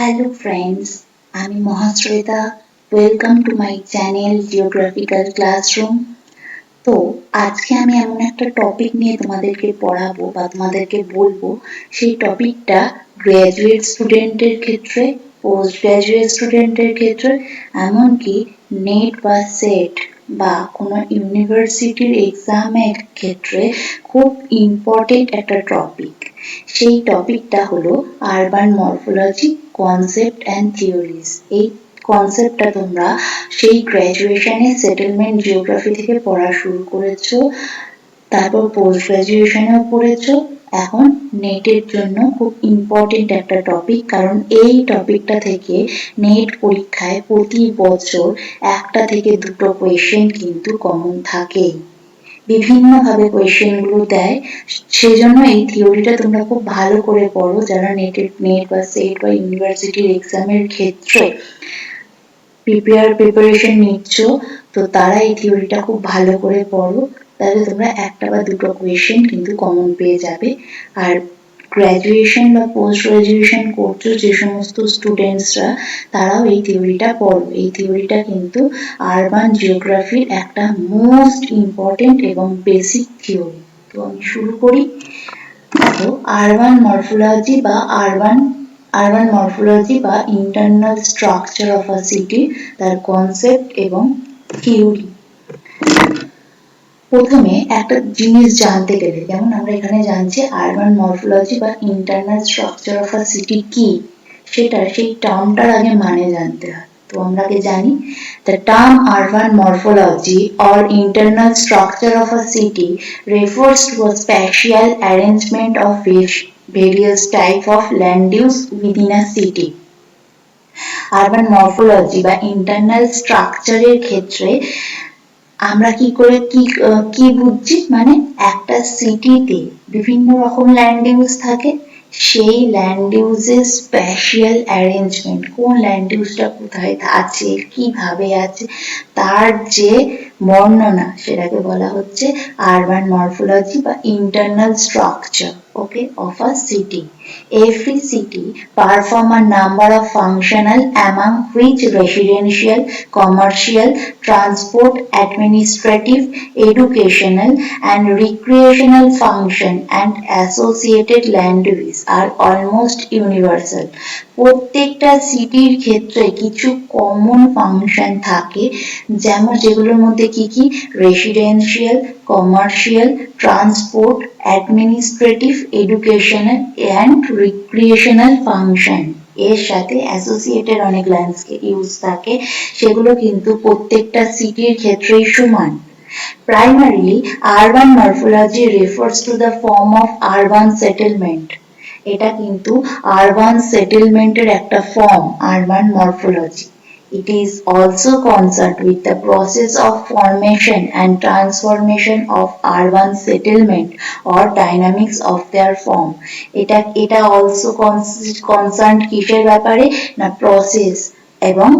Hello friends, আমি Mahasweta. Welcome to my channel geographical classroom. তো আজকে আমি এমন একটা টপিক নিয়ে তোমাদেরকে পড়াবো বা তোমাদেরকে বলবো। সেই টপিকটা গ্র্যাজুয়েট স্টুডেন্টের ক্ষেত্রে, পোস্ট গ্র্যাজুয়েট স্টুডেন্টের ক্ষেত্রে, এমনকি নেট বা সেট বা কোনো ইউনিভার্সিটির এক্সামের ক্ষেত্রে খুব ইম্পর্টেন্ট একটা টপিক। সেই টপিকটা হলো urban morphology concept and theories. এই কনসেপ্টটা তোমরা সেই গ্র্যাজুয়েশনে সেটেলমেন্ট জিওগ্রাফি থেকে পড়া শুরু করেছো, তারপর পোস্ট গ্র্যাজুয়েশনেও পড়েছো, এখন নেটের জন্য খুব ইম্পর্টেন্ট একটা টপিক। কারণ এই টপিকটা থেকে নেট পরীক্ষায় প্রতি বছর একটা থেকে দুটো কোয়েশ্চেন কিন্তু কমন থাকেই। বিভিন্নভাবে কোয়েশ্চেনগুলো দেয়, সেজন্য এই থিওরিটা তোমরা খুব ভালো করে পড়ো। যারা নেট বা সেট বা ইউনিভার্সিটির এক্সামের ক্ষেত্রে প্রিপারেশন নিচ্ছ, তো তারা এই থিওরিটা খুব ভালো করে পড়ো, তাহলে তোমরা একটা বা দুটো কোয়েশ্চেন কিন্তু কমন পেয়ে যাবে। আর গ্র্যাজুয়েশন বা পোস্ট গ্র্যাজুয়েশন করছো যে সমস্ত স্টুডেন্টসরা, তারাও এই থিওরিটা পড়ো। এই থিওরিটা কিন্তু আরবান জিওগ্রাফির একটা মোস্ট ইম্পর্টেন্ট এবং বেসিক থিওরি। তো আমি শুরু করি। তো আরবান মরফোলজি বা আরবান মরফোলজি বা internal structure of a city, তার কনসেপ্ট এবং থিওরি। প্রথমে একটা জিনিস জানতে গেলে, যেমন আমরা এখানে জানছি আরবান মরফোলজি বা internal structure of a city কি, সেই টার্মটার আগে মানে জানতে হয়। তো আমরা আগে জানি, the term urban morphology or internal structure of a city refers to a spatial arrangement of various type of land use within a city. Urban morphology বা ইন্টারনাল স্ট্রাকচারের ক্ষেত্রে আমরা কি বুঝছি, মানে একটা সিটিতে বিভিন্ন রকম ল্যান্ড ইউজ থাকে, সেই ল্যান্ড ইউজের স্পেশাল অ্যারেঞ্জমেন্ট, কোন ল্যান্ড ইউজটা কোথায় আছে, কিভাবে আছে, তার যে বর্ণনা, সেটাকে বলা হচ্ছে আরবান মরফোলজি বা internal structure of a city. Every city perform a number of functional, among which residential, commercial, transport, administrative, educational and recreational function and associated land use are almost universal. প্রত্যেকটা সিটির ক্ষেত্রে কিছু common function থাকে, যেগুলোর মধ্যে কি residential, commercial, transport, administrative, educational and recreational function, এর সাথে অ্যাসোসিয়েটেড অনেক ল্যান্ডস্কেপ ইউজ থাকে, সেগুলো কিন্তু প্রত্যেকটা সিটির ক্ষেত্রেই সমান। Primarily, urban morphology refers to the form of urban settlement. এটা কিন্তু আরবান সেটেলমেন্টের একটা form, urban morphology. It is also concerned with the process of formation and transformation of urban settlement or dynamics of their form. এটা also concerned কিসের ব্যাপারে না, এবং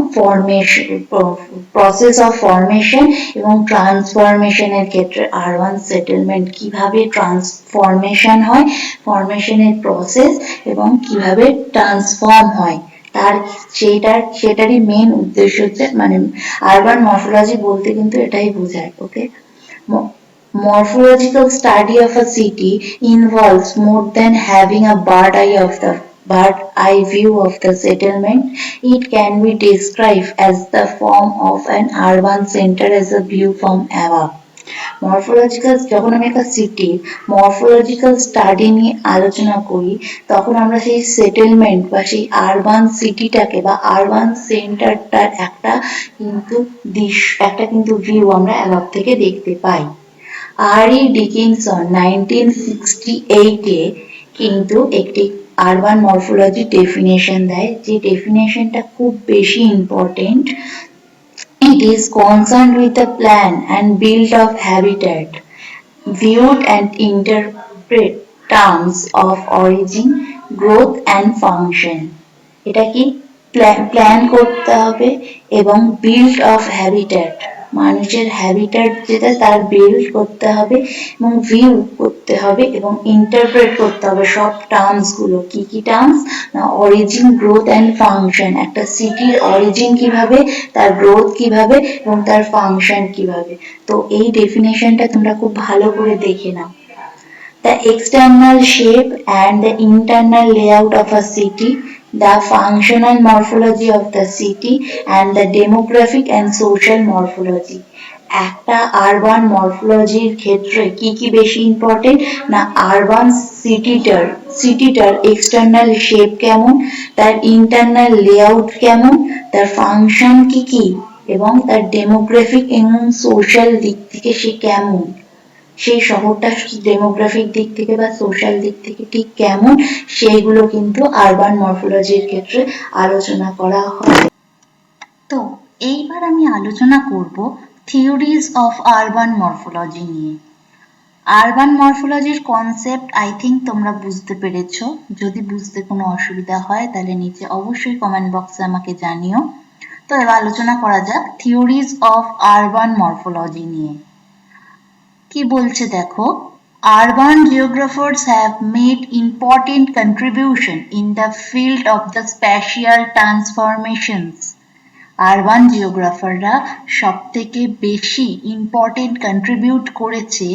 process of formation এবং ট্রান্সফরমেশনের ক্ষেত্রে আরবান সেটেলমেন্ট কিভাবে ট্রান্সফরমেশন হয়, ফরমেশনের প্রসেস এবং কিভাবে ট্রান্সফর্ম হয়, সেটারই মেন উদ্দেশ্য হচ্ছে, মানে আরবান মরফোলজি বলতে কিন্তু এটাই বোঝায়। ওকে, morphological study of a city involves more than having a bird eye view of the settlement. It can be described as the form of an urban center as a view from above. যখন আমি একটা city morphological study নিয়ে আলোচনা করি, তখন আমরা সেই settlement বা সেই আরবান সিটিটাকে বা আরবান সেন্টারটার একটা কিন্তু ভিউ আমরা অ্যাবভ থেকে দেখতে পাই। আর.ই. ডিকিনসন 1968-এ কিন্তু একটি আরবান মরফোলজি ডেফিনেশন দেয়, যে ডেফিনেশনটা খুব বেশি important. It is concerned with the plan and build of habitat, viewed and interpret terms of origin, growth and function. এটা কি প্ল্যান করতে হবে এবং বিল্ড অফ হ্যাবিটেট, মানুষের হ্যাবিটেট যেটা তার বিল্ড করতে হবে এবং ভিউ করতে হবে এবং ইন্টারপ্রেট করতে হবে সব টার্মস গুলো। কি কি টার্মস না, অরিজিন, গ্রোথ অ্যান্ড ফাংশন। একটা সিটির অরিজিন কিভাবে, তার গ্রোথ কিভাবে এবং তার ফাংশন কিভাবে। তো এই ডেফিনেশনটা তোমরা খুব ভালো করে দেখে নাও। The external shape and the internal layout of a city, the functional morphology of the city, and the demographic and social morphology. একটা আরবান মরফোলজির ক্ষেত্রে কি কি বেশি ইম্পর্টেন্ট না, আরবান সিটিটার এক্সটার্নাল শেপ কেমন, তার ইন্টারনাল লেআউট কেমন, তার ফাংশন কি কি, এবং তার ডেমোগ্রাফিক এবং সোশ্যাল দিক থেকে সে কেমন, সেই শহরটা ডেমোগ্রাফিক দিক থেকে বা সোশ্যাল দিক থেকে ঠিক কেমন, সেইগুলো কিন্তু আরবান মরফোলজির ক্ষেত্রে আলোচনা করা হয়। তো এইবার আমি আলোচনা করব থিওরিজ অফ আরবান মরফোলজি নিয়ে। আরবান মরফোলজির কনসেপ্ট আই থিঙ্ক তোমরা বুঝতে পেরেছো। যদি বুঝতে কোনো অসুবিধা হয় তাহলে নিচে অবশ্যই কমেন্ট বক্সে আমাকে জানিও। তো এবার আলোচনা করা যাক থিওরিজ অফ আরবান মরফোলজি নিয়ে। কি বলছে দেখো, urban geographers have made important contribution in the field of the spatial transformations. Urban জিওগ্রাফাররা সব থেকে বেশি ইম্পর্টেন্ট কন্ট্রিবিউট করেছে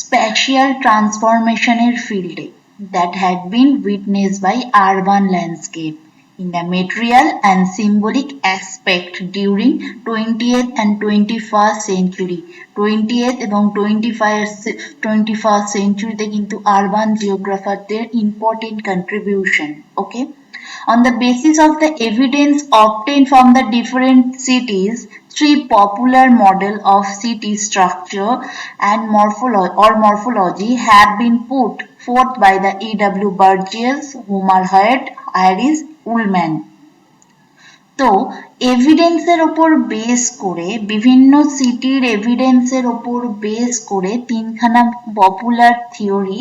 স্প্যাশিয়াল ট্রান্সফরমেশনের ফিল্ডে that had been witnessed by urban landscape in the material and symbolic aspect during 20th and 21st century. 20th এবং 21st centuryতে কিন্তু আরবান জিওগ্রাফারদের important contribution. Okay, on the basis of the evidence obtained from the different cities, three popular models of city structure and morphology have been put forth by the E.W. Burgess, Hoyt, Ullman. তো এভিডেন্সের ওপর base করে, বিভিন্ন সিটির এভিডেন্সের ওপর base করে তিনখানা popular theory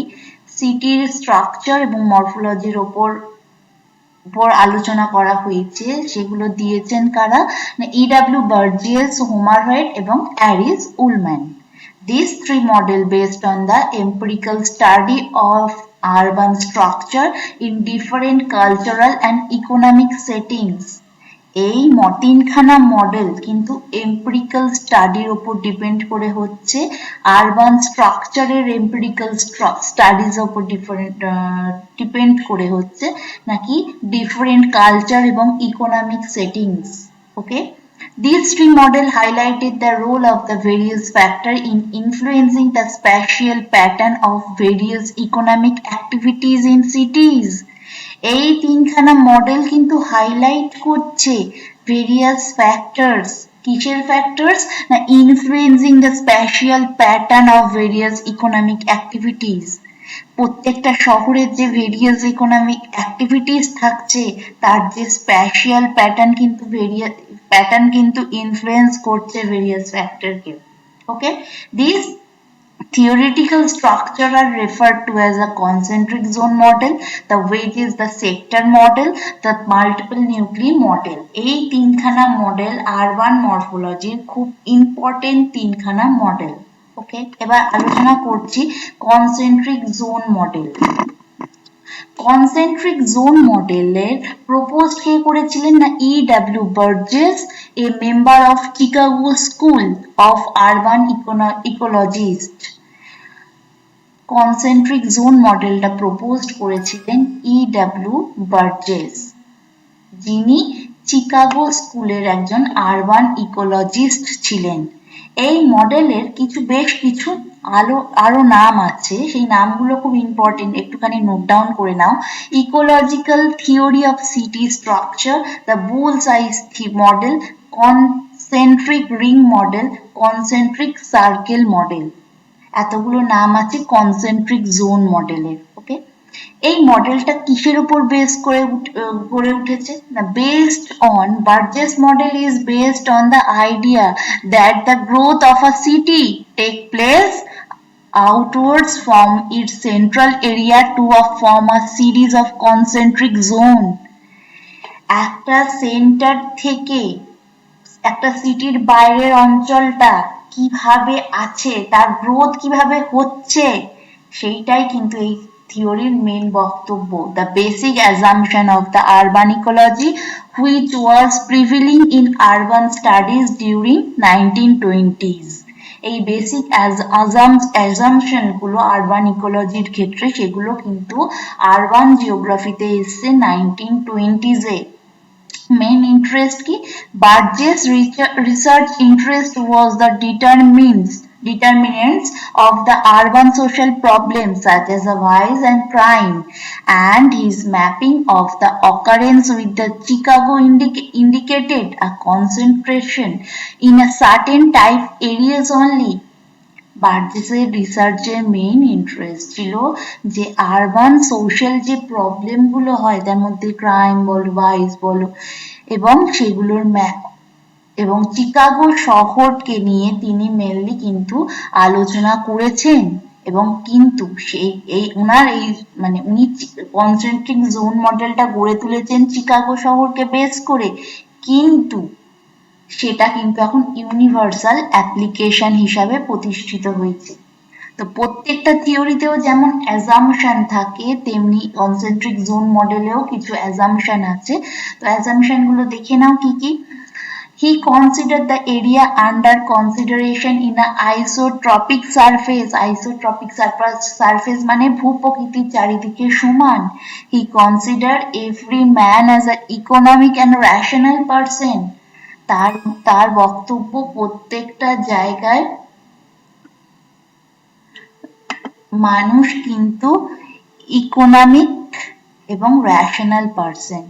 সিটির structure এবং মরফোলজির ওপর আলোচনা করা হয়েছে। সেগুলো দিয়েছেন কারা না, E.W. Burgess, Hoyt এবং Ullman. These three models based on the empirical study of urban structure in different cultural and economic settings. এই তিনখানা মডেল কিন্তু এম্পিরিক্যাল স্টাডির উপর ডিপেন্ড করে হচ্ছে, আরবান স্ট্রাকচারের এম্পিরিক্যাল স্টাডিজ উপর ডিপেন্ড করে হচ্ছে নাকি ডিফারেন্ট কালচার এবং economic settings. Okay, these three models highlighted the role of the various factors in influencing the spatial pattern of various economic activities in cities. এই তিনখানা মডেল কিন্তু highlight করছে various factors. কিসের factors না, influencing the spatial pattern of various economic activities. প্রত্যেকটা শহরের যে various economic activities থাকছে তার যে স্প্যাশিয়াল প্যাটার্ন কিন্তু ইনফ্লুয়েন্স করছে ভেরিয়াস ফ্যাক্টরকে। Okay, this theoretical structure are referred to as a concentric zone model, the wedge is the sector model, the multiple nuclei model. এই তিনখানা মডেল আরবান মরফোলজির খুব important তিনখানা মডেল। ওকে, এবার আলোচনা করছি concentric zone model. Concentric zone মডেলের propose কে করেছিলেন না, E.W. Burgess, a member of Chicago School of Urban Ecologist. Concentric zone মডেলটা প্রপোজড করেছিলেন E.W. Burgess, যিনি চিকাগো স্কুলের একজন আরবান ইকোলজিস্ট ছিলেন। এই মডেলের বেশ কিছু আরো নাম আছে, সেই নামগুলো খুব ইম্পর্টেন্ট, একটুখানি নোট ডাউন করে নাও। Ecological theory of city structure, the bull's eye model, concentric ring model, concentric circle model. এতগুলো নাম আছে কনসেন্ট্রিক জোন মডেলের। ওকে, এই মডেলটা কিসের উপর বেস করে গড়ে উঠেছে না, based on Burgess model is based on the idea that the growth of a city take place outwards from its central area to form a series of concentric zone. একটা সেন্টার থেকে একটা সিটির বাইরের অঞ্চলটা কিভাবে আছে, তার গ্রোথ কিভাবে হচ্ছে, সেইটাই কিন্তু এই থিওরির মেন বক্তব্য। The basic assumption of the urban ecology which was prevailing in urban studies during 1920s। এই বেসিক অ্যাজাম্পশন গুলো আরবান ইকোলজির ক্ষেত্রে সেগুলো কিন্তু আরবান জিওগ্রাফিতে এসছে 1920s A. Main interest ki Burgess research interest was the determinants of the urban social problems such as vice and crime, and his mapping of the occurrence with the Chicago indicated a concentration in a certain type areas only. বার্জেসের রিসার্চের main interest ছিল যে urban social যে problem গুলো হয়, তার মধ্যে crime বলো, vice বলো, এবং সেগুলোর এবং চিকাগো শহরকে নিয়ে তিনি মেনলি কিন্তু আলোচনা করেছেন। এবং কিন্তু সেই উনার মানে উনি কনসেন্ট্রিক জোন মডেলটা গড়ে তুলেছেন চিকাগো শহরকে বেস করে, কিন্তু সেটা কিন্তু এখন ইউনিভার্সাল অ্যাপ্লিকেশন হিসাবে প্রতিষ্ঠিত হয়েছে। তো প্রত্যেকটা থিওরিতেও যেমন অ্যাজাম্পশন থাকে, তেমনি কনসেন্ট্রিক জোন মডেলেও কিছু অ্যাজাম্পশন আছে। তো অ্যাজাম্পশন গুলো দেখে নাও কি কি। He considered the area under consideration in a isotropic surface. Isotropic surface মানে ভূপ্রকৃতির চারিদিকে সমান। He considered every man as an economic and rational person. তার বক্তব্য প্রত্যেকটা জায়গায় মানুষ কিন্তু ইকোনমিক এবং rational person.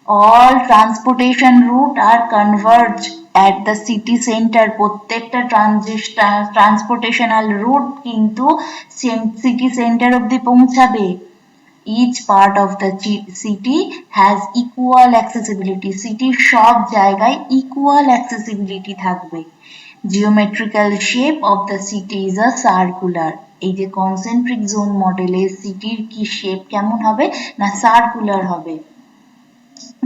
All transportation route are converge at the city centre. প্রত্যেকটা ট্রান্সপোর্টেশনাল রুট কিন্তু সিটি সেন্টার অব্দি পৌঁছাবে। Each part of the city has equal accessibility. সিটির সব জায়গায় equal accessibility থাকবে। Geometrical shape of the city is a circular. এই যে কনসেন্ট্রিক জোন মডেলে সিটির কি শেপ কেমন হবে না, সার্কুলার হবে।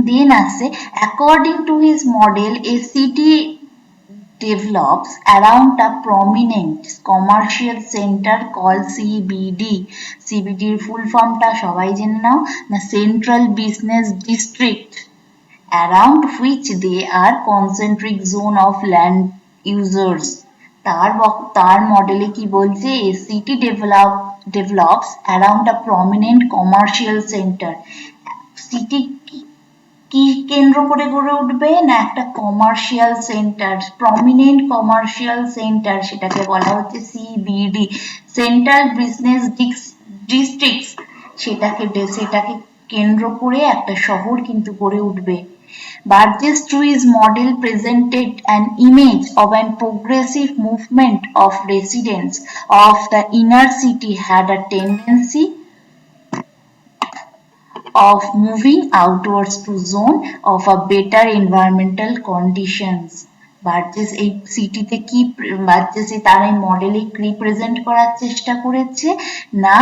দেন আছে according to his model a city develops around a prominent commercial center called CBD. CBD এর full form টা সবাই জেনে নাও না, Central Business District, around which they are concentric zone of land users. তার মডেলে কি বলছে, a city develops around a prominent commercial center. City কি কেন্দ্র করে গড়ে উঠবে না, একটা commercial centre, prominent commercial centre, সেটাকে বলা হচ্ছে সিবিডি, সেন্ট্রাল বিজনেস ডিস্ট্রিক্টস। সেটাকে কেন্দ্র করে একটা শহর কিন্তু গড়ে উঠবে। Burgess through his model presented an image of an progressive movement of residents of the inner city had a tendency of moving outwards to zone of a better environmental conditions. Burgess এই সিটিতে কি Burgess তার এই মডেলে কি present করার চেষ্টা করেছে না,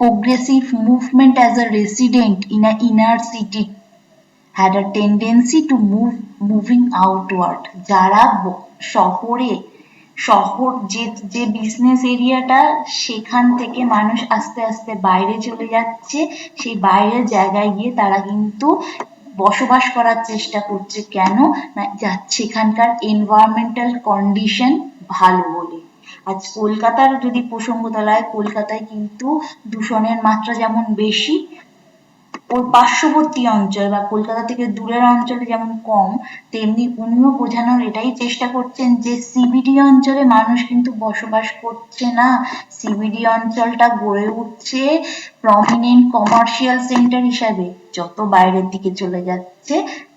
progressive movement as a resident in an inner city had a tendency to moving outward. যারা শহর যে বিজনেস এরিয়াটা, সেখান থেকে মানুষ আস্তে আস্তে বাইরে চলে যাচ্ছে, সেই বাইরের জায়গায় গিয়ে তারা কিন্তু বসবাস করার চেষ্টা করছে। কেন না, যাচ্ছে এখানকার এনভায়রনমেন্টাল কন্ডিশন ভালো বলে। আজ কলকাতার যদি প্রসঙ্গ তোলা হয়, কলকাতায় কিন্তু দূষণের মাত্রা যেমন বেশি, ওর পার্শ্ববর্তী অঞ্চল বা কলকাতা থেকে দূরের অঞ্চলে যেমন কম, তেমনি উনিও বোঝানোর এটাই চেষ্টা করছেন যে সিবিডি অঞ্চলে মানুষ কিন্তু বসবাস করছে না, সিবিডি অঞ্চলটা গড়ে উঠছে প্রমিনেন্ট কমার্শিয়াল সেন্টার হিসাবে। যত বাইরের দিকে চলে যাচ্ছে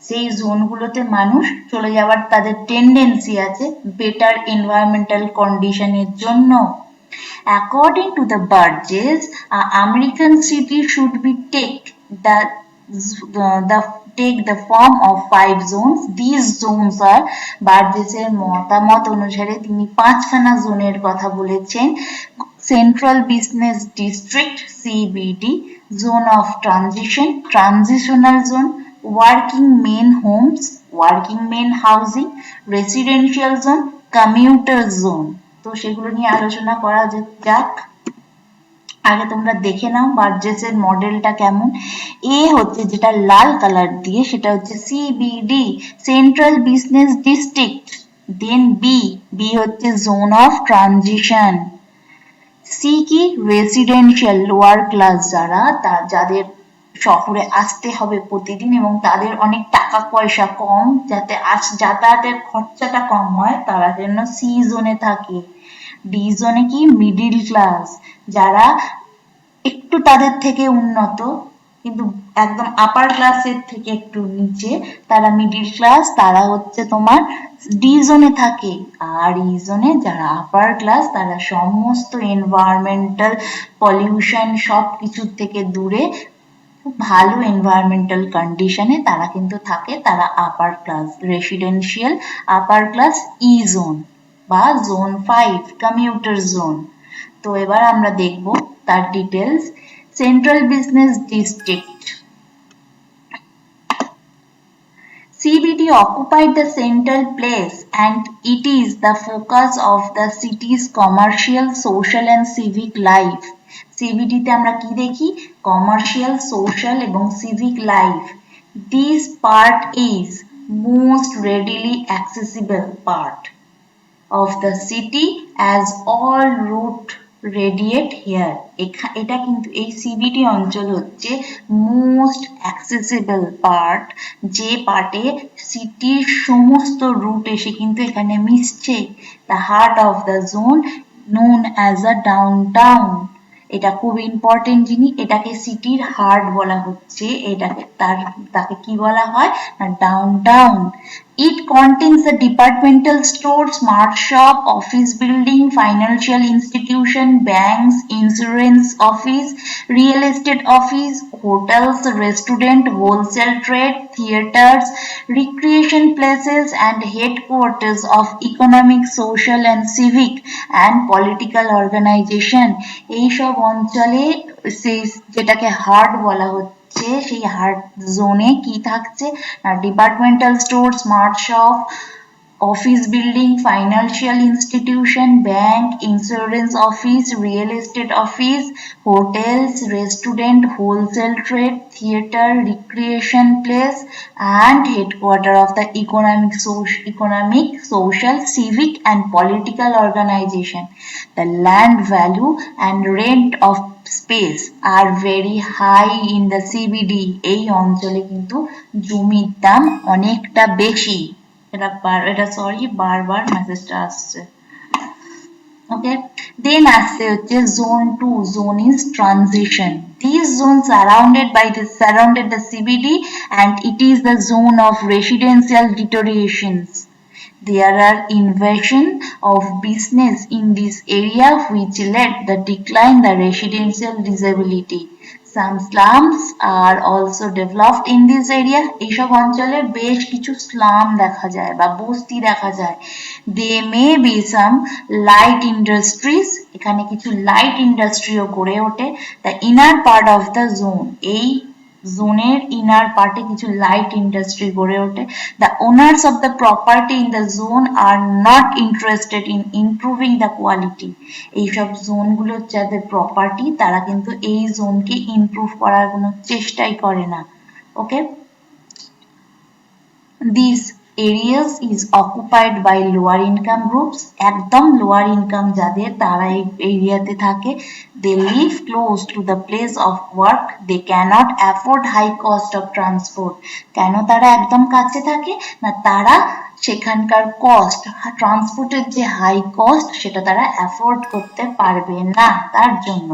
সেই জোনগুলোতে মানুষ চলে যাওয়ার তাদের টেন্ডেন্সি আছে বেটার এনভায়রনমেন্টাল কন্ডিশনের জন্য। According to the Burgess, American city should be take the form of 5 zones. These zones are বার্জেসের মতামত অনুসারে তিনি 5খানা জোনের কথা বলেছেন। Central business district CBD, zone of transition, transitional zone, working men homes, working men housing, residential zone, commuter zone. তো সেগুলো নিয়ে আলোচনা করা যাক। আগে তোমরা দেখে নাও বার্জেসের মডেলটা কেমন। এ হচ্ছে যেটা লাল কালার দিয়ে, সেটা হচ্ছে সিবিডি, সেন্ট্রাল বিজনেস ডিস্ট্রিক্ট। দেন বি হচ্ছে জোন অফ ট্রানজিশন। সি কি, রেসিডেন্সিয়াল, লোয়ার ক্লাস, যাদের শহরে আসতে হবে প্রতিদিন এবং তাদের অনেক টাকা পয়সা কম, যাতে যাতায়াতের খরচাটা কম হয়, তারা যেন সি জোনে থাকে। ডি জোনে কি, মিডিল ক্লাস, যারা একটু তাদের থেকে উন্নত কিন্তু একদম আপার ক্লাসের থেকে একটু নিচে, তারা মিডিল ক্লাস, তারা হচ্ছে তোমার ডি জোনে থাকে। আর ই জোনে যারা আপার ক্লাস, তারা সমস্ত এনভায়রনমেন্টাল পলিউশন সব কিছুর থেকে দূরে, খুব ভালো এনভায়রনমেন্টাল কন্ডিশনে তারা কিন্তু থাকে, তারা upper class, residential upper class E zone বা জোন 5, কমিউটার জোন। তো এবার আমরা দেখব তার details. Central business district, CBD occupied the central place and it is the focus of the city's commercial, social and civic life. CBD তে আমরা কি দেখি, কমার্শিয়াল, সোশ্যাল এবং civic life. This part is most readily accessible part of the city as all route radiate here. এটা কিন্তু এই CBD অঞ্চল হচ্ছে মোস্ট অ্যাক্সেসিবল পার্ট, যে পার্টে সিটির সমস্ত রুট এসে কিন্তু এখানে মিশছে। The heart of the zone known as a downtown. এটা খুব ইম্পর্টেন্ট জিনিস, এটাকে সিটির হার্ট বলা হচ্ছে, তাকে কি বলা হয় না, downtown. It contains the departmental store, smart shop, office building, financial institution, banks, insurance office, real estate office, hotels, restaurant, wholesale trade, theatres, recreation places and headquarters of economic, social and civic and political organization. এই সব অঞ্চলে যেটাকে heart বলা হচ্ছে, সেই heart জোনে কি থাকছে না, departmental store, smart shop, office building, financial institution, bank, insurance office, real estate office, hotels, restaurant, wholesale trade, theatre, recreation place and headquarter of the economic, social, civic and political organization. The land value and rent of space are very high in the CBD. এই অঞ্চলে কিন্তু জমির দাম অনেকটা বেশি। বারবার মেসেজটা আসছে। Okay, then আসছে হচ্ছে zone 2, zone is transition. These zones surrounded the CBD and it is the zone of residential deteriorations. There are invasion of business in this area which led the decline the residential disability. Some slums are also developed in this area. এইসব অঞ্চলে বেশ কিছু slam দেখা যায় বা বস্তি দেখা যায়। There may be some light industries, এখানে কিছু লাইট ইন্ডাস্ট্রিও গড়ে ওঠে। The inner part of the zone, এই জোনের ইনার পার্টে কিছু লাইট ইন্ডাস্ট্রি গড়ে ওঠে। The owners of the property in the zone are not interested in improving the quality. এইসব জোনগুলো যাদের প্রপার্টি, তারা কিন্তু এই জোনকে ইমপ্রুভ করার কোনো চেষ্টাই করে না। ওকে, These areas is occupied by lower income groups. একদম lower income যাদের, তারা এই এরিয়াতে থাকে। They live close to the place of work. They cannot afford high cost of transport. কেন তারা একদম কাছে থাকে না, তারা সেখানকার কস্ট, ট্রান্সপোর্টের যে হাই কস্ট, সেটা তারা অ্যাফোর্ড করতে পারবে না, তার জন্য।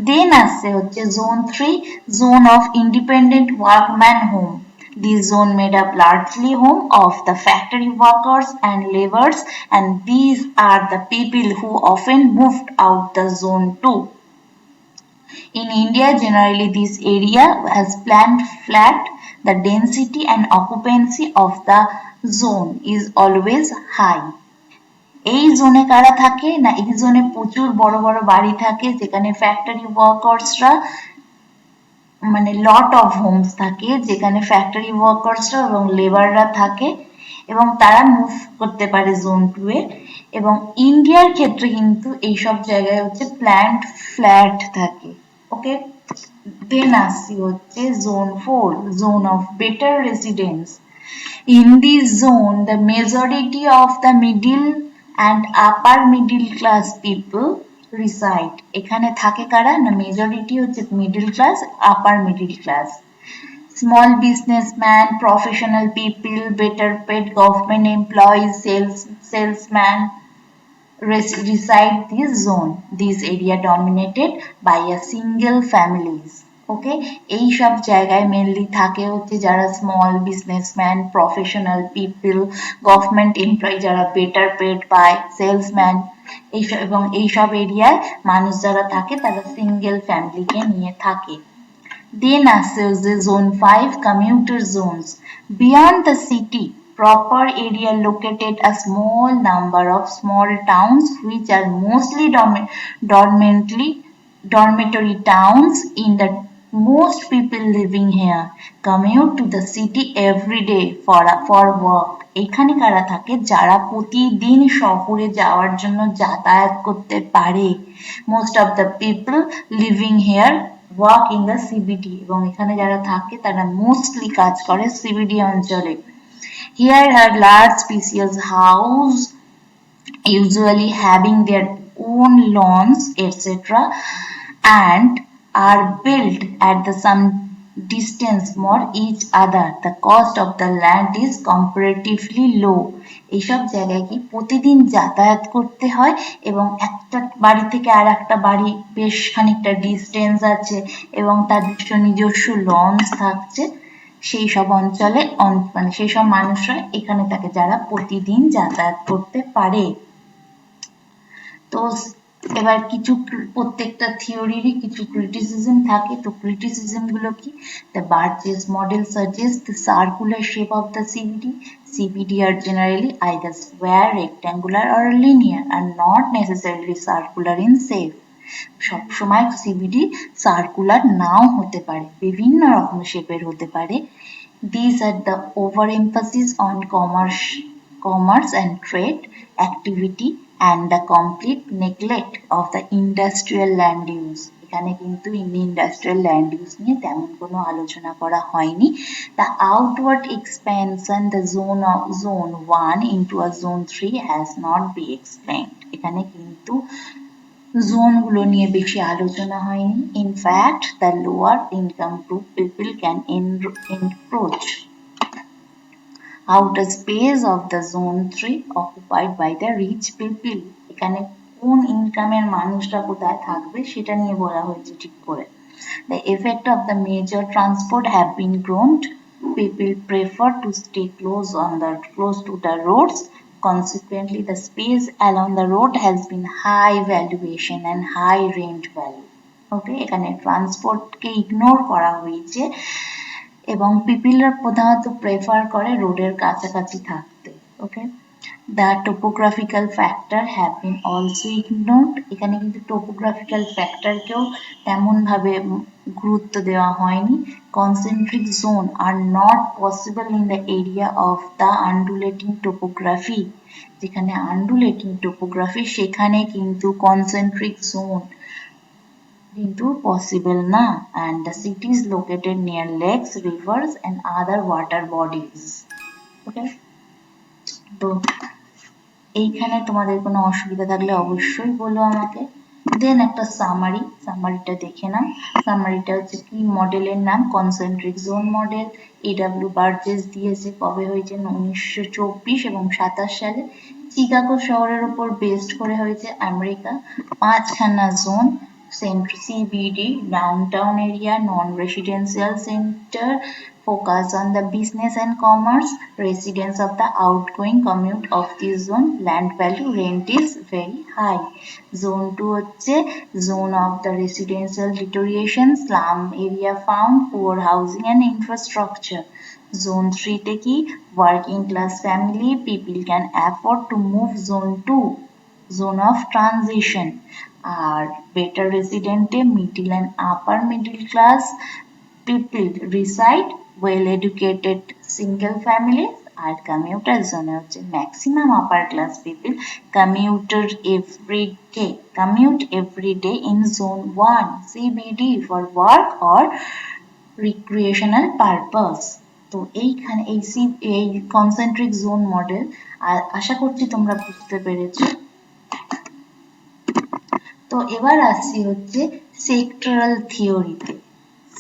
Then আসছে হচ্ছে zone 3, zone of independent workman home. This zone made up largely home of the factory workers and laborers, and these are the people who often moved out the zone 2. In India, generally this area has planned flat. The density and occupancy of the zone is always high. এই জোনে কারা থাকে না, এই জোনে প্রচুর বড় বড় বাড়ি থাকে, যেখানে ফ্যাক্টরি ওয়ার্কার্সরা মানে লট অফ হোমস থাকে যেখানে ফ্যাক্টরি ওয়ার্কার্সরা এবং লেবাররা থাকে এবং তারা মুভ করতে পারে জোন 2 এ। এবং ইন্ডিয়ার ক্ষেত্রে কিন্তু এইসব জায়গায় হচ্ছে প্ল্যান্ট ফ্ল্যাট থাকে। ওকে, দেন আসছি হচ্ছে zone 4, zone of better residence. In this zone, the majority of the middle and upper middle class people reside. এখানে থাকে কারা না, মেজরিটি হচ্ছে middle class, upper middle class. Small businessman, professional people, better paid government employees, salesman reside this zone. This area dominated by a single families. ওকে, এই সব জায়গায় mainly থাকে হচ্ছে যারা small businessman, professional people, government employee যারা better paid পায়, salesman, এইসব এবং এইসব এরিয়ায় মানুষ যারা থাকে তারা সিঙ্গেল ফ্যামিলিকে নিয়ে থাকে। Then আসছে zone 5 commuter zones. Beyond the city proper area located a small number of small towns which are mostly dormitory towns. In the most people living here commute to the city every day for work. এখানে কারা থাকে যারা প্রতিদিন শহরে যাওয়ার জন্য যাতায়াত করতে পারে। Most of the people living here work in the CBD এবং এখানে যারা থাকে তারা মোস্টলি কাজ করে CBD অঞ্চলে। Here are large spacious house usually having their own lawns etc. and are built at the some distance from each other. The cost of the land is comparatively low. এইসব জায়গায় কি প্রতিদিন যাতায়াত করতে হয় এবং একটা বাড়ি থেকে আর একটা বাড়ি বেশ খানিকটা ডিস্টেন্স আছে এবং তাদের নিজস্ব লঞ্চ থাকছে। সেই সব অঞ্চলে মানে সেই সব মানুষরা এখানে থাকে যারা প্রতিদিন যাতায়াত করতে পারে। তো এবার কিছু প্রত্যেকটা থিওরিরই কিছু ক্রিটিসিজম থাকে। তো ক্রিটিসিজম গুলো কি? The Burgess model suggests the circular shape of the CBD. CBD are generally either square, rectangular or linear and not necessarily circular in shape. সবসময় CBD সার্কুলার নাও হতে পারে, বিভিন্ন রকম শেপের হতে পারে। These are the overemphasis on commerce and trade activity and the complete neglect of the industrial land use. এখানে কিন্তু ইন্ডাস্ট্রিয়াল ল্যান্ড ইউজ নিয়ে তেমন কোনো আলোচনা করা হয়নি। The outward expansion the zone 1 into a zone 3 has not been explained. এখানে কিন্তু জোনগুলো নিয়ে বেশি আলোচনা হয়নি। In fact, the lower income group people can encroach outer space of the zone 3 occupied by the rich people. এখানে কোন ইনকামের মানুষরা কোথায় থাকবে সেটা নিয়ে বলা হয়েছে ঠিক করে। The effect of the major transport have been grown. People prefer to stay close to the roads. Consequently, the space along the road has been high valuation and high rent value. Okay, এখানে ট্রান্সপোর্টকে ignore করা হয়েছে এবং পিপিলরা প্রধানত prefer করে রোডের কাছাকাছি থাকতে। ওকে, The topographical factor have been also ignored. এখানে কিন্তু টোপোগ্রাফিক্যাল ফ্যাক্টরকেও তেমন ভাবে গুরুত্ব দেওয়া হয়নি। Concentric zone are not possible in the area of the undulating topography. যেখানে undulating topography সেখানে কিন্তু concentric zone কিন্তু possible না, and the cities located near lakes, rivers and other water bodies. Okay, তো এইখানে তোমাদের কোনো অসুবিধা থাকলে অবশ্যই বলো আমাকে। দেন একটা সামারিটা দেখে নাও। সামারিটা হচ্ছে কি মডেলের নাম? Concentric zone model. AW Burgess দিয়েছে, কবে হয়েছে? 1924 এবং 27 সালে। চিকাগো শহরের উপর বেসড করে হয়েছে, আমেরিকা। 5খানা zone, CBD, downtown area, non-residential center, focus on the business and commerce, residents of the outgoing commute of this zone, land value, rent is very high. Zone 2 হচ্ছে zone of the residential deterioration, slum area found, poor housing and infrastructure. Zone 3 তে কি? working class family, people can afford to move. Zone 2 zone of transition আর better resident middle and upper middle class people reside, well educated single families, R commuter zone হচ্ছে maximum upper class people commute every day in zone 1 CBD for work or recreational purpose. তো এইখানে এই concentric zone model আশা করছি তোমরা বুঝতে পেরেছো। তো এবার আসছি হচ্ছে সেক্টরাল থিওরিতে।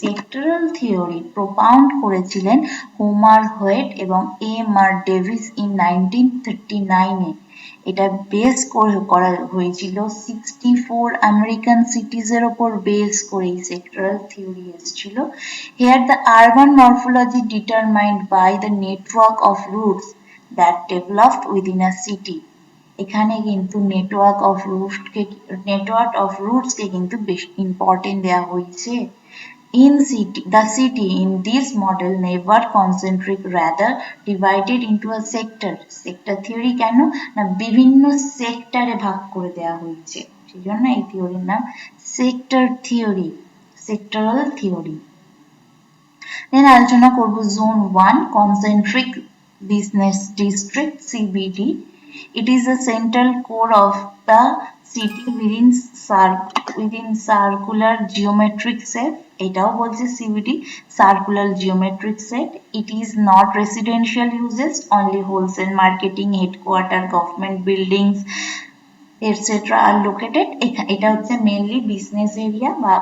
সেক্টরাল থিওরি প্রপাউন্ড করেছিলেন হোমার হোয়েট এবং এম.আর. ডেভিস ইন 1939 এ। এটা বেস করা হয়েছিল 64 আমেরিকান সিটিজের ওপর বেস করে এই সেক্টরাল থিওরি এসেছিল। Here the urban morphology determined by the network of roots that developed within a city. এখানে কিন্তু নেটওয়ার্ক অফ রুটস কে কিন্তু বেশি ইম্পর্টেন্ট দেওয়া হয়েছে। The city in this model never concentric, rather divided into a sector. Sector theory কেন না বিভিন্ন সেক্টরে ভাগ করে দেওয়া হয়েছে, সেজন্য এই থিওরির নাম সেক্টর থিওরি, সেক্টরাল থিওরি। দেন আলোচনা করব zone 1 concentric business district CBD. It is the central core of the city within circular geometric set. এটাও বলছে CBD circular geometric set. It is not residential uses, only wholesale marketing, headquarter, government buildings etc. are located. এটা হচ্ছে mainly business area বা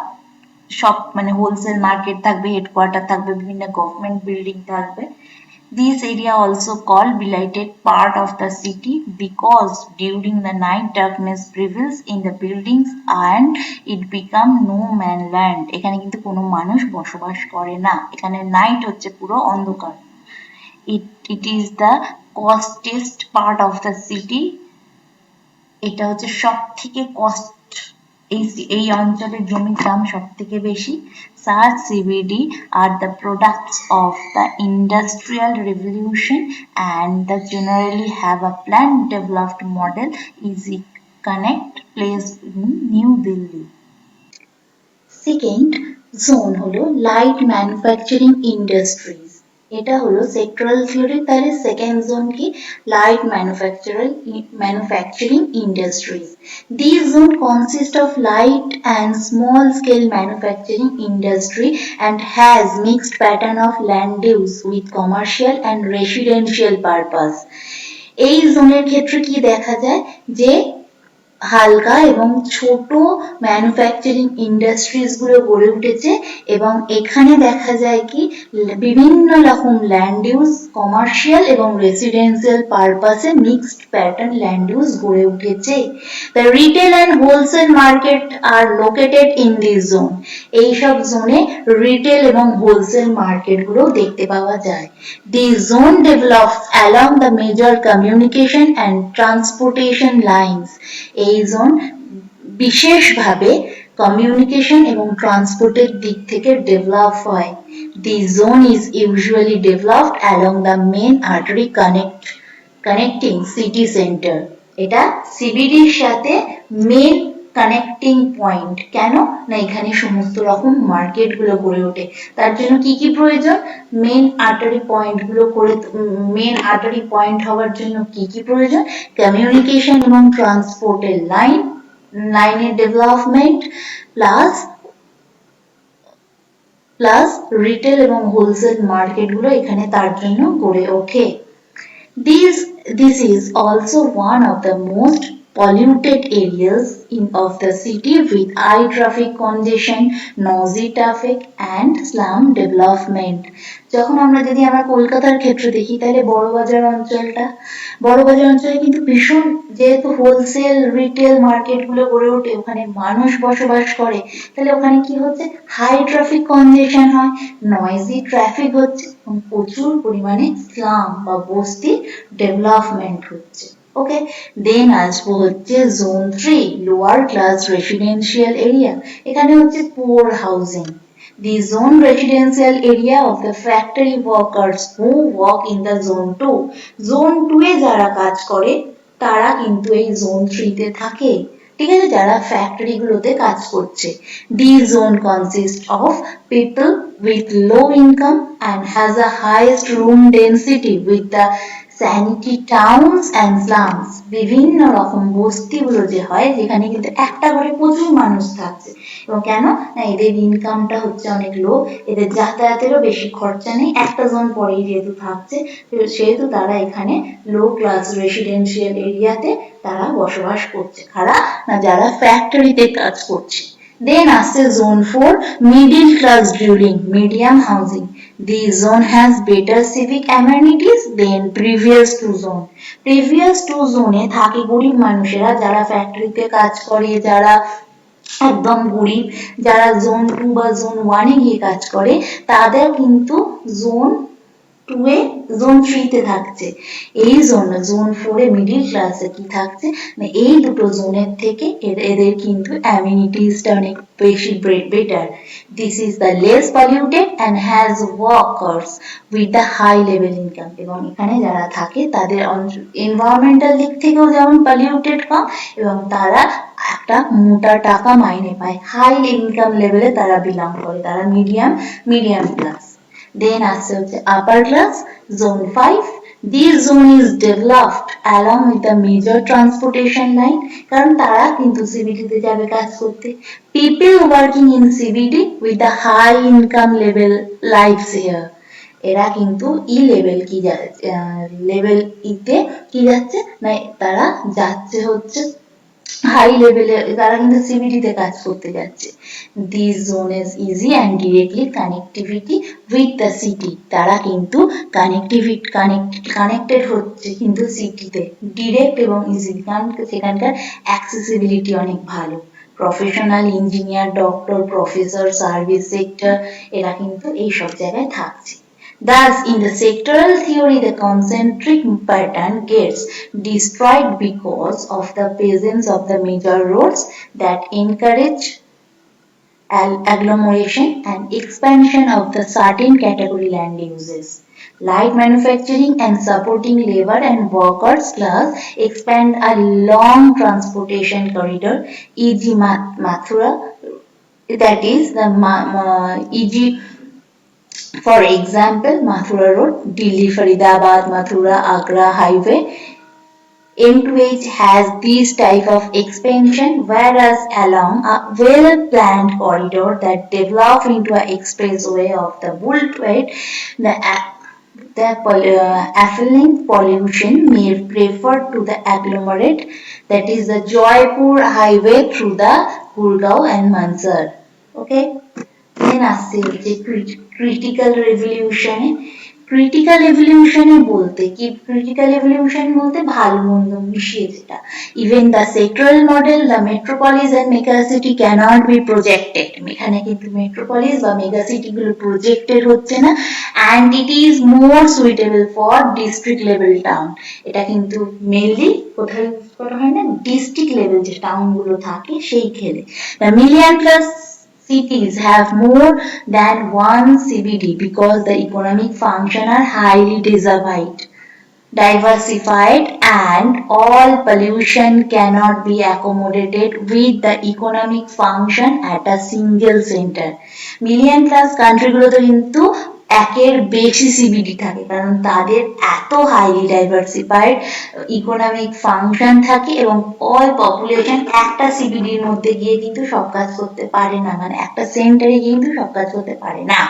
সব মানে wholesale market থাকবে, headquarter থাকবে, বিভিন্ন গভর্নমেন্ট বিল্ডিং থাকবে। This area also called belated part of the city because during the night darkness prevails in the buildings and it become no man land. এখানে কিন্তু কোনো মানুষ বসবাস করে না, এখানে নাইট হচ্ছে পুরো অন্ধকার। It is the costliest part of the city. এটা হচ্ছে সবথেকে কস্ট, এই অঞ্চলের জমির দাম সবথেকে বেশি। Such CBD are the products of the Industrial Revolution and they generally have a planned developed model easy connect place in New Delhi. Second zone হলো light manufacturing industries. এটা হলো সেক্টরাল থিওরি, তাহলে সেকেন্ড জোন কি light manufacturing industries. This zone consist of light and small scale manufacturing industry and has mixed pattern of land use with commercial and residential purpose. এই জোনের ক্ষেত্রে কি দেখা যায় যে হালকা এবং ছোট ম্যানুফ্যাকচারিং ইন্ডাস্ট্রিজ গুলো গড়ে উঠেছে এবং এখানে দেখা যায় কি বিভিন্ন রকম ল্যান্ড ইউজ, কমার্শিয়াল এবং রেসিডেন্সিয়াল পারপাসে মিক্সড প্যাটার্ন ল্যান্ড ইউজ গড়ে উঠেছে। The retail and wholesale market are located in this zone. এইসব জোনে রিটেল এবং হোলসেল মার্কেট গুলো দেখতে পাওয়া যায়। This zone develops along the major communication and transportation lines. এই জোন বিশেষভাবে কমিউনিকেশন এবং ট্রান্সপোর্টের দিক থেকে ডেভেলপ হয়। This zone is usually developed along the main artery connecting city center. এটা সিবিডির সাথে মেন কানেক্টিং পয়েন্ট। কেন না এখানে সমস্ত রকম মার্কেট গুলো গড়ে ওঠে, তার জন্য কি কি প্রয়োজন, মেন আর্টারি পয়েন্ট হওয়ার জন্য কি কি প্রয়োজন, কমিউনিকেশন এবং ট্রান্সপোর্টের লাইনের ডেভেলপমেন্ট প্লাস রিটেল এবং হোলসেল মার্কেট গুলো এখানে তার জন্য গড়ে ওঠে। This is also one of the most polluted areas of the city with high traffic congestion, noisy traffic and slum development. যখন আমরা কলকাতার ক্ষেত্রে দেখি তাহলে বড়বাজার অঞ্চলে কিন্তু ভীষণ, যেহেতু হোলসেল রিটেল মার্কেট গুলো গড়ে ওঠে, ওখানে মানুষ বসবাস করে, তাহলে ওখানে কি হচ্ছে হাই ট্রাফিক কনজেশন হয়, নয়েজি ট্রাফিক হচ্ছে এবং প্রচুর পরিমাণে স্লাম বা বস্তি ডেভেলপমেন্ট হচ্ছে। ওকে, দেন আসবো হচ্ছে zone 3 lower class residential area. এখানে হচ্ছে poor housing. The zone residential area of the factory workers who work in the zone 2. Zone 2 এ যারা কাজ করে তারা কিন্তু এই জোন 3 তে থাকে। ঠিক আছে, যারা ফ্যাক্টরি গুলোতে কাজ করছে। These zone consist of people with low income and has a highest room density with the sanitary towns and slums। বিভিন্ন রকম বস্তিগুলো যে হয় যেখানে কিন্তু একটা ঘরে প্রচুর মানুষ থাকছে, এবং কেন না এদের ইনকামটা হচ্ছে অনেক লো, এদের যাতায়াতেরও বেশি খরচা নেই, একটা জন পরেই যেহেতু থাকছে সেহেতু তারা এখানে লো ক্লাস রেসিডেন্সিয়াল এরিয়াতে তারা বসবাস করছে। কারা না যারা ফ্যাক্টরিতে কাজ করছে। Then আসছে zone 4 middle class dwelling medium housing। This zone has better civic amenities than previous two zone। previous two zone এ থাকে গরিব মানুষেরা যারা ফ্যাক্টরিতে কাজ করে, যারা একদম গরিব, যারা জোন 2 বা জোন 1 এ গিয়ে কাজ করে তাদের কিন্তু জোন 2 এ জোন 3 তে থাকছে। এই জোন 4 এ মিডল ক্লাসে কি থাকছে না এই দুটো জোনের থেকে এদের কিন্তু অ্যামিনিটিসটা অনেক বেশি better. This is the less polluted and has workers with the high level income. এবং এখানে যারা থাকে তাদের এনভায়রনমেন্টাল দিক থেকেও যেমন পলিউটেড কম এবং তারা একটা মোটা টাকা মাইনে পায়, হাই ইনকাম লেভেলে তারা বিলং করে, তারা মিডিয়াম ক্লাস। Then আসছে হচ্ছে upper class zone 5। This zone is developed along with the major transportation line, কারণ তারা কিন্তু CBD তে যাবে কাজ করতে। People working in CBD with the high income level lives here। এরা কিন্তু লেভেল কি লেভেল ইতে কি যাচ্ছে না তারা যাচ্ছে হচ্ছে হাই লেভেলে, তারা কিন্তু সিবিডি তে কাজ করতে যাচ্ছে। This zone is easy and directly connectivity with the city. তারা কিন্তু কানেক্টেড হচ্ছে কিন্তু সিটিতে ডিরেক্ট এবং ইজি, কারণ সেখানকার অ্যাক্সেসিবিলিটি অনেক ভালো। Professional engineer, doctor, professor, service sector এরা কিন্তু এই সব জায়গায় থাকছে। Thus, in the sectoral theory, the concentric pattern gets destroyed because of the presence of the major roads that encourage agglomeration and expansion of the certain category land uses. Light manufacturing and supporting labor and workers class expand a long transportation corridor, e.g. Mathura, that is the e.g. For example, Mathura Road, Delhi, Faridabad, Mathura, Agra highway, M2H has this type of expansion, whereas along a well-planned corridor that develop into an expressway of the Bullway, the affluent pollution may refer to the agglomerate, that is the Jaipur highway through the Gurgaon and Mansar. Okay. Then আসছে হচ্ছে critical রেভলিউশনে। Critical এভলিউশনে বলতে কি, critical evolution বলতে ভালো মন্দ মিশিয়ে যেটা। Even the sectoral model, the metropolis and megacity cannot be projected. এখানে কিন্তু মেট্রোপলিস বা মেগাসিটি গুলো প্রজেক্টেড হচ্ছে না, and it is more suitable for district level town. এটা কিন্তু মেইনলি কোথায় ইউজ করা হয় না, ডিস্ট্রিক্ট লেভেল যে টাউন গুলো থাকে সেই খেলে। The million plus cities have more than one CBD because the economic function are highly diversified and all pollution cannot be accommodated with the economic function at a single center। million plus country গুলোতে কিন্তু একের বেশি CBD থাকে, কারণ তাদের এত highly diversified economic function থাকে এবং অল পপুলেশন একটা সিবিডির মধ্যে গিয়ে কিন্তু সব কাজ করতে পারে না, মানে একটা সেন্টারে গিয়ে কিন্তু সব কাজ করতে পারে না।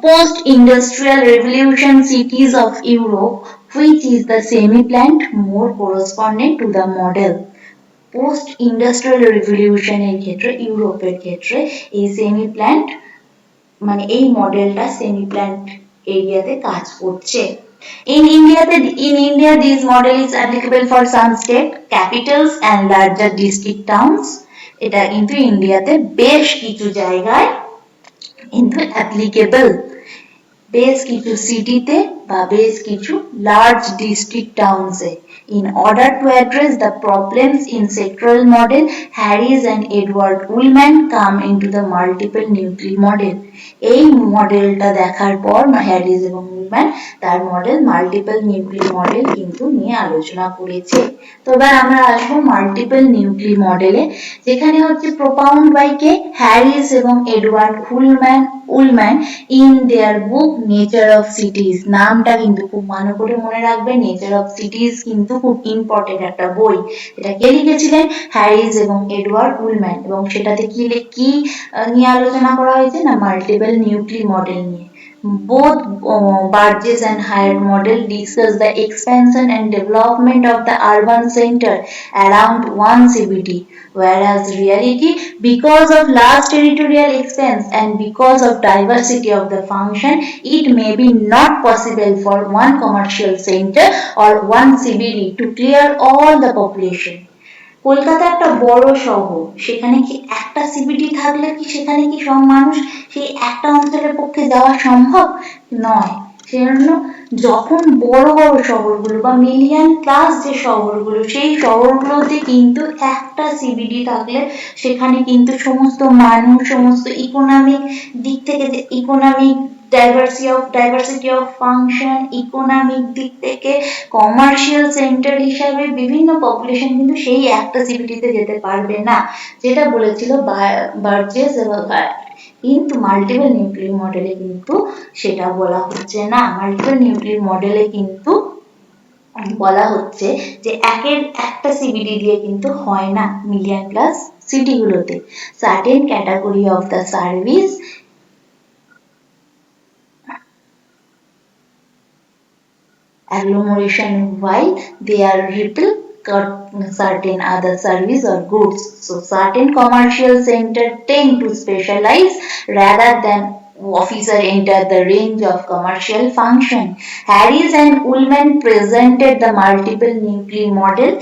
Post industrial revolution cities of Europe, which is the semi-planned more corresponding to the model। Post industrial রেভলিউশনের ক্ষেত্রে ইউরোপের ক্ষেত্রে এই সেমি প্ল্যান্ট মানে এই মডেলটা সেমি প্ল্যান্ট এরিয়াতে কাজ করছে। In India, this model is applicable for some state capitals and larger district towns। এটা কিন্তু ইন্ডিয়াতে বেশ কিছু জায়গায় কিন্তু applicable, বেশ কিছু সিটিতে বা বেশ কিছু large district towns A. In order to address the problems in sectoral model, Harris and Edward Ullman come into the multiple nuclei model. এই মডেলটা দেখার পর হ্যারিস এবং উলম্যান তার মডেল মাল্টিপল নিউক্লি মডেল কিন্তু নিয়ে আলোচনা করেছে। তো এবার আমরা আসবো মাল্টিপল নিউক্লি মডেলে, যেখানে হচ্ছে প্রপাউন্ড বাই কে হ্যারিস এবং Edward Ullman in their book nature of cities. নামটা কিন্তু খুব ভালো করে মনে রাখবে, নেচার অফ সিটিজ কিন্তু খুব ইম্পর্টেন্ট একটা বই। এটা কে লিখেছিলেন? হ্যারিস এবং এডওয়ার্ড উলম্যান। এবং সেটাতে কি নিয়ে আলোচনা করা হয়েছে না মাল্টিপল নিউক্লি মডেল নিয়ে। Both Burgess and Hoyt model discuss the expansion and development of the urban center around one CBD, whereas reality, because of large territorial expanse and because of diversity of the function, it may be not possible for one commercial center or one CBD to clear all the population. Kolkata একটা বড় শহর, সেখানে কি একটা CBD থাকলে কি সেখানে কি সব মানুষ সেই একটা অঞ্চলের পক্ষে যাওয়া সম্ভব নয়। সেজন্য যখন বড় বড় শহরগুলো বা মিলিয়ন প্লাস যে শহরগুলো, সেই শহরগুলোতে কিন্তু একটা সিবিডি থাকলে সেখানে কিন্তু সমস্ত মানুষ, সমস্ত ইকোনমিক দিক থেকে যে economic diversity of function, economic দিক থেকে কমার্শিয়াল সেন্টার হিসাবে বিভিন্ন পপুলেশন কিন্তু সেই একটা সিবিডিতে যেতে পারবে না, যেটা বলেছিল বার্জেস এবং কিন্তু মাল্টিপল নিউক্লিয়ার মডেলে কিন্তু সেটা বলা হচ্ছে না। মাল্টিপল নিউক্লিয়ার মডেলে কিন্তু বলা হচ্ছে যে একটা সিবিডি দিয়ে কিন্তু হয় না মিলিয়ন প্লাস সিটিগুলোতে। Certain category of the service agglomeration while they are repel certain other service or goods. So certain commercial centers tend to specialize rather than officer enter the range of commercial function. Harris and Ullman presented the multiple nuclei model,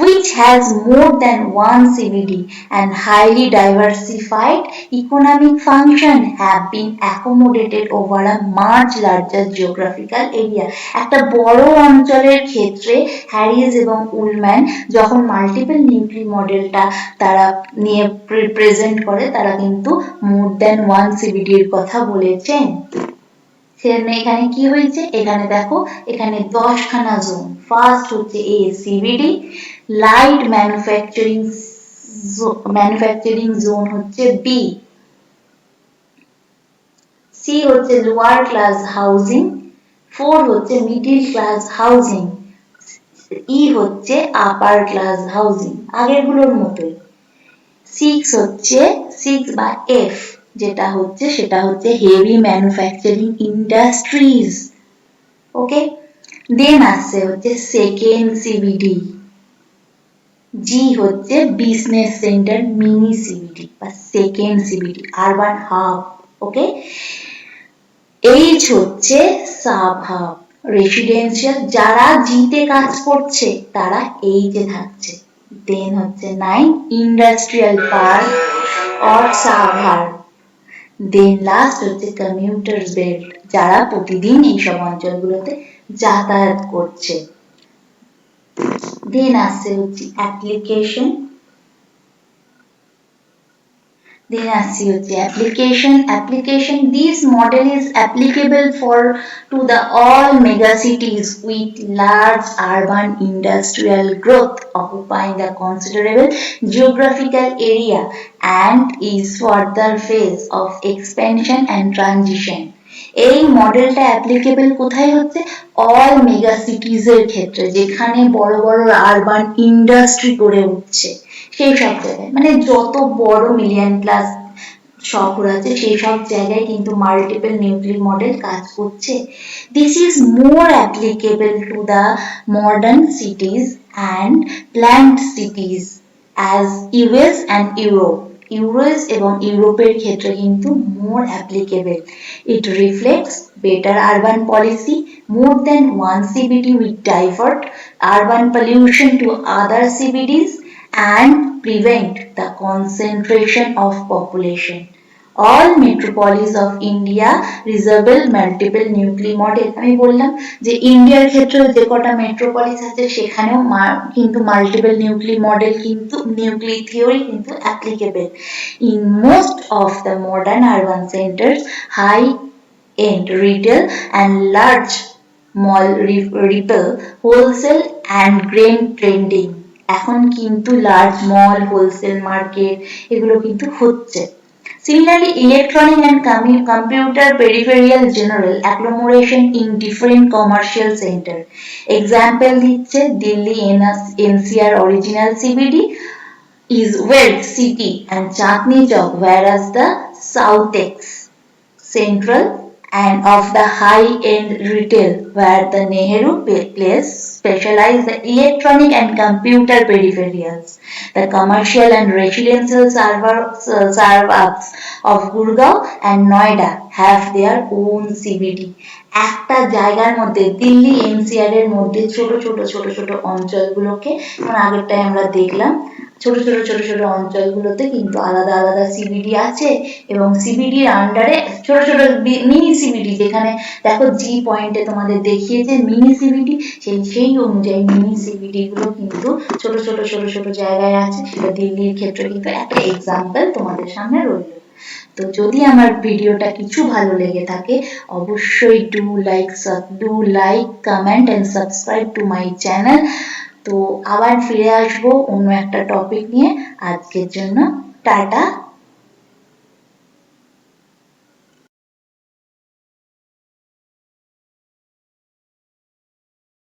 which has more than one CBD and highly diversified economic function have been accommodated over a much larger geographical area. একটা বড় অঞ্চলের ক্ষেত্রে Harris এবং উলম্যান যখন multiple nuclei মডেলটা তারা নিয়ে present করে, তারা কিন্তু মোর দ্যান ওয়ান সিবিডির কথা বলেছেন। সেজন্য এখানে কি হয়েছে, এখানে দেখো এখানে 10খানা জোন। ফার্স্ট হচ্ছে এ সিবিডি, লাইট ম্যানুফ্যাকচারিং জোন হচ্ছে বি, সি হচ্ছে লোয়ার ক্লাস হাউজিং, 4 হচ্ছে মিডল ক্লাস হাউজিং, ই হচ্ছে আপার ক্লাস হাউজিং, আগেরগুলোর মতোই। 6 বা এফ যেটা হচ্ছে সেটা হচ্ছে হেভি ম্যানুফ্যাকচারিং ইন্ডাস্ট্রিজ। ওকে, দেন আসছে হচ্ছে সেকেন্ড সিবিডি, জি হচ্ছে বিজনেস সেন্টার মিনি সিবিডি বা সেকেন্ড সিবিডি আরবান হাব। ওকে, এইচ হচ্ছে সাব হাব রেসিডেন্সিয়াল, যারা জিতে কাজ করছে তারা এইচে থাকছে। দেন হচ্ছে 9 industrial park or sub hub. Then last হচ্ছে কমিউটার্স বেল্ট, যারা প্রতিদিন এইসব অঞ্চলগুলোতে যাতায়াত করছে। দেন আসছে হচ্ছে অ্যাপ্লিকেশন, then আসছে হচ্ছে application. This model is applicable to the all megacities with large urban industrial growth occupying the considerable geographical area and is further phase of expansion and transition. এই মডেলটা অ্যাপ্লিকেবল কোথায় হচ্ছে? অল মেগা সিটিজ এর ক্ষেত্রে, যেখানে বড় বড় আরবান ইন্ডাস্ট্রি গড়ে উঠছে সেই সব জায়গায়, মানে যত বড় মিলিয়ন প্লাস শহর আছে সেই সব জায়গায় কিন্তু মাল্টিপল নিউক্লিয়ার মডেল কাজ করছে। This is more applicable to the modern cities and planned cities as US and Europe. US এবং ইউরোপের ক্ষেত্রে কিন্তু more applicable. It reflects better urban policy, more than one CBD with divert urban pollution to other CBDs and prevent the concentration of population. all metropolis of India resemble multiple nuclei model। আমি বললাম যে ইন্ডিয়ার ক্ষেত্রে যে কটা metropolis আছে সেখানেও কিন্তু মাল্টিপল নিউক্লিয়ার মডেল কিন্তু নিউক্লিয়ার থিওরি কিন্তু applicable in most of the modern urban centers। high end retail and large mall retail wholesale and grain trading এখন কিন্তু লার্জ মল হোলসেল মার্কেট এগুলো কিন্তু হচ্ছে। Similarly, electronic and computer peripheral general agglomeration in different commercial center। Example দিচ্ছে Delhi NCR original CBD is West City and Chandni Chowk, whereas the Southex Central and of the high-end retail where the Nehru Place specialize the electronic and computer peripherals। The commercial and residential suburbs of Gurgaon and Noida have their own CBD। একটা জায়গার মধ্যে Delhi NCR এর মধ্যে ছোট ছোট ছোট ছোট অঞ্চলগুলোকে আগেরটায় আমরা দেখলাম ছোট ছোট ছোট ছোট অঞ্চলগুলোতে কিন্তু আলাদা আলাদা সিবিডি আছে এবং সিবিডির আন্ডারে ছোট ছোট মিনি সিবিডি যেখানে দেখো জি পয়েন্টে তোমাদের দেখিয়েছে মিনি সিবিডি সেই অনুযায়ী মিনি সিবিডি গুলো কিন্তু ছোট ছোট ছোট ছোট জায়গায় আছে সেটা দিল্লির ক্ষেত্রে কিন্তু একটা এক্সাম্পল তোমাদের সামনে রইল। তো যদি আমার ভিডিওটা কিছু ভালো লেগে থাকে অবশ্যই do like comment and subscribe to my channel. তো আবার ফিরে আসবো অন্য একটা টপিক নিয়ে। আজকের জন্য টাটা।